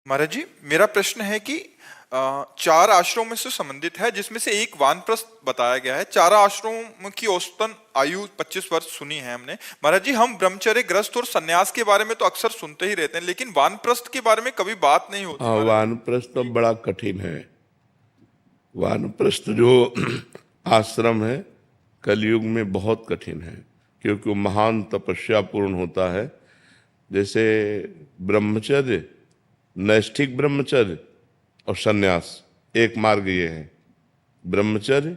महाराज जी, मेरा प्रश्न है कि चार आश्रमों से संबंधित है, जिसमें से एक वानप्रस्थ बताया गया है। चार आश्रमों की औसतन आयु 25 वर्ष सुनी है हमने। महाराज जी, हम ब्रह्मचर्य, ग्रस्त और सन्यास के बारे में तो अक्सर सुनते ही रहते हैं, लेकिन वानप्रस्थ के बारे में कभी बात नहीं होती हाँ, महाराज जी। वानप्रस्थ तो बड़ा कठिन है। वानप्रस्थ जो आश्रम है कलयुग में बहुत कठिन है, क्योंकि वो महान तपस्या पूर्ण होता है। जैसे ब्रह्मचर्य, नैष्ठिक ब्रह्मचर्य और सन्यास, एक मार्ग ये है। ब्रह्मचर्य,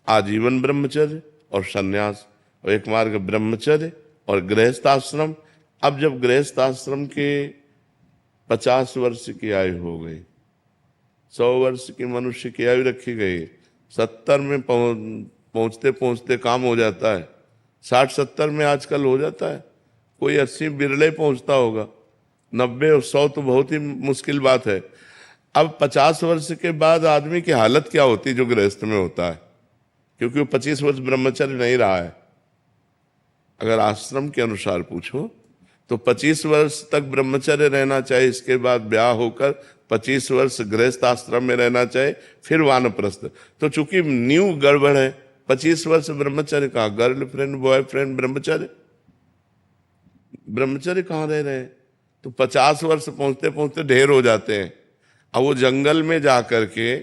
आजीवन ब्रह्मचर्य और सन्यास, और एक मार्ग ब्रह्मचर्य और गृहस्थ आश्रम। अब जब गृहस्थ आश्रम के 50 वर्ष की आयु हो गई, 100 वर्ष की मनुष्य की आयु रखी गई, 70 में पहुंचते पहुंचते काम हो जाता है। 60-70 में आजकल हो जाता है, कोई 80 बिरले पहुंचता होगा, 90 और 100 तो बहुत ही मुश्किल बात है। अब 50 वर्ष के बाद आदमी की हालत क्या होती है जो गृहस्थ में होता है, क्योंकि वो 25 वर्ष ब्रह्मचर्य नहीं रहा है। अगर आश्रम के अनुसार पूछो तो 25 वर्ष तक ब्रह्मचर्य रहना चाहिए, इसके बाद ब्याह होकर 25 वर्ष गृहस्थ आश्रम में रहना चाहिए, फिर वानप्रस्थ। तो चूंकि न्यू गड़बड़ है, 25 वर्ष ब्रह्मचर्य कहा, गर्लफ्रेंड बॉयफ्रेंड ब्रह्मचर्य, ब्रह्मचर्य कहाँ रह रहे हैं? तो 50 वर्ष पहुंचते पहुंचते ढेर हो जाते हैं। अब वो जंगल में जा करके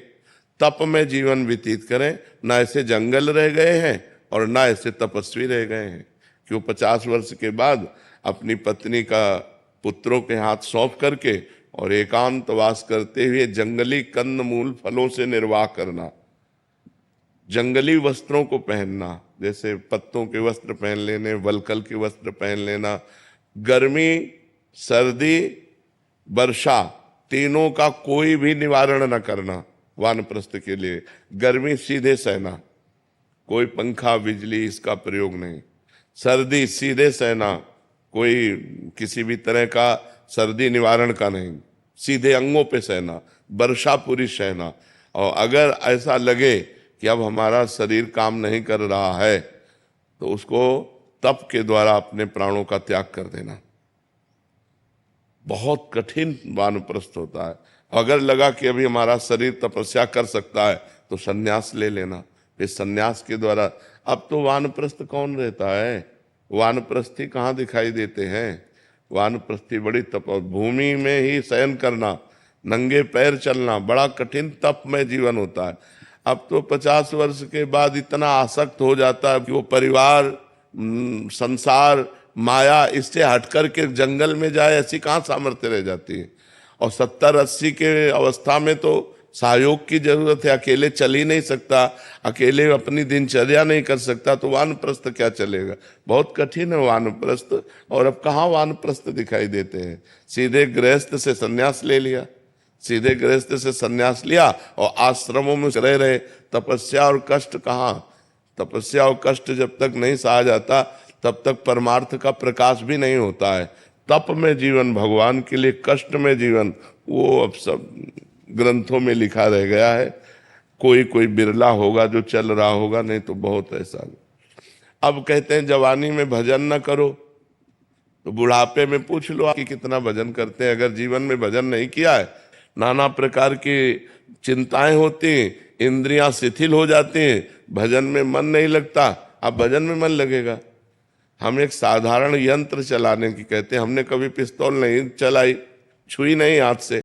तप में जीवन व्यतीत करें, ना ऐसे जंगल रह गए हैं और ना ऐसे तपस्वी रह गए हैं। क्यों 50 वर्ष के बाद अपनी पत्नी का पुत्रों के हाथ सौंप करके और एकांतवास करते हुए जंगली कंद मूल फलों से निर्वाह करना, जंगली वस्त्रों को पहनना, जैसे पत्तों के वस्त्र पहन लेने, वलकल के वस्त्र पहन लेना, गर्मी, सर्दी, वर्षा, तीनों का कोई भी निवारण न करना वानप्रस्थ के लिए। गर्मी सीधे सहना, कोई पंखा बिजली इसका प्रयोग नहीं। सर्दी सीधे सहना, कोई किसी भी तरह का सर्दी निवारण का नहीं, सीधे अंगों पे सहना। वर्षा पूरी सहना, और अगर ऐसा लगे कि अब हमारा शरीर काम नहीं कर रहा है तो उसको तप के द्वारा अपने प्राणों का त्याग कर देना। बहुत कठिन वानप्रस्थ होता है। अगर लगा कि अभी हमारा शरीर तपस्या कर सकता है तो सन्यास ले लेना, फिर सन्यास के द्वारा। अब तो वानप्रस्थ कौन रहता है? वानप्रस्थी कहाँ दिखाई देते हैं? वानप्रस्थी बड़ी तप, भूमि में ही शयन करना, नंगे पैर चलना, बड़ा कठिन तप में जीवन होता है। अब तो 50 वर्ष के बाद इतना आसक्त हो जाता है कि वो परिवार, संसार, माया, इससे हटकर के जंगल में जाए, ऐसी कहाँ सामर्थ्य रह जाती है। और 70-80 के अवस्था में तो सहयोग की जरूरत है, अकेले चल ही नहीं सकता, अकेले अपनी दिनचर्या नहीं कर सकता, तो वानप्रस्थ क्या चलेगा? बहुत कठिन है वानप्रस्थ। और अब कहाँ वानप्रस्थ दिखाई देते हैं? सीधे गृहस्थ से सन्यास ले लिया, सीधे गृहस्थ से सन्यास लिया और आश्रमों में रह रहे। तपस्या और कष्ट कहाँ? तपस्या और कष्ट जब तक नहीं सहा जाता तब तक परमार्थ का प्रकाश भी नहीं होता है। तप में जीवन, भगवान के लिए कष्ट में जीवन, वो अब सब ग्रंथों में लिखा रह गया है। कोई कोई बिरला होगा जो चल रहा होगा, नहीं तो बहुत ऐसा। अब कहते हैं जवानी में भजन न करो, तो बुढ़ापे में पूछ लो कि कितना भजन करते हैं। अगर जीवन में भजन नहीं किया है, नाना प्रकार की चिंताएं होती हैं, इंद्रियां शिथिल हो जाती हैं, भजन में मन नहीं लगता। अब भजन में मन लगेगा। हम एक साधारण यंत्र चलाने की कहते हैं, हमने कभी पिस्तौल नहीं चलाई, छुई नहीं हाथ से,